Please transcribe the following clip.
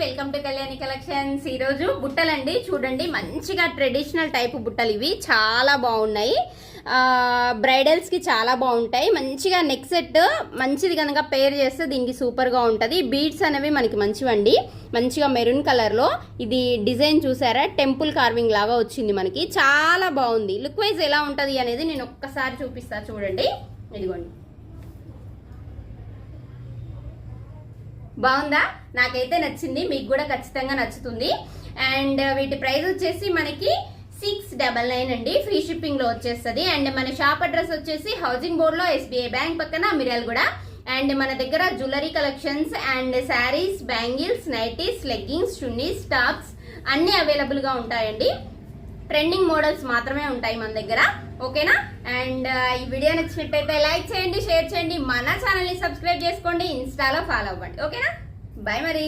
Welcome to Kalyani collections. ఈ రోజు బుట్టలండి, చూడండి మంచిగా ట్రెడిషనల్ టైప్ బుట్టలు. ఇవి చాలా బాగున్నాయి, బ్రైడల్స్ కి చాలా బాగుంటాయి. మంచిగా నెక్ సెట్ మంచిది కనుక పేర్ చేస్తే దీనికి సూపర్ గా ఉంటది. బీడ్స్ అనేవి మనకి మంచివండి, మంచిగా మెరూన్ కలర్ లో ఇది డిజైన్ చూసారా, టెంపుల్ కార్వింగ్ లాగా వచ్చింది మనకి. చాలా బాగుంది. లుక్ వైజ్ ఎలా ఉంటది అనేది నేను ఒక్కసారి చూపిస్తా చూడండి. ఇదిగోండి, బాగుందా? నాకైతే నచ్చింది, మీకు కూడా ఖచ్చితంగా నచ్చుతుంది. అండ్ వీటి ప్రైస్ వచ్చేసి మనకి 699 అండి, ఫ్రీ షిప్పింగ్ లో వచ్చేస్తుంది. అండ్ మన షాప్ అడ్రస్ వచ్చేసి హౌసింగ్ బోర్డ్ లో SBI బ్యాంక్ పక్కన మిర్యాలగూడ. అండ్ మన దగ్గర jewellery collections and saris, bangles, nighties, leggings, chunnis, tops అన్ని అవైలబుల్ గా ఉంటాయండి. ట్రెండింగ్ మోడల్స్ మాత్రమే ఉంటాయి మన దగ్గర, ఓకేనా? అండ్ ఈ వీడియో నచ్చినట్టయితే లైక్ చేయండి, షేర్ చేయండి, మన ఛానల్ ని సబ్స్క్రైబ్ చేసుకోండి, ఇన్స్టాలో ఫాలో అవ్వండి, ఓకేనా? బాయ్ మరి.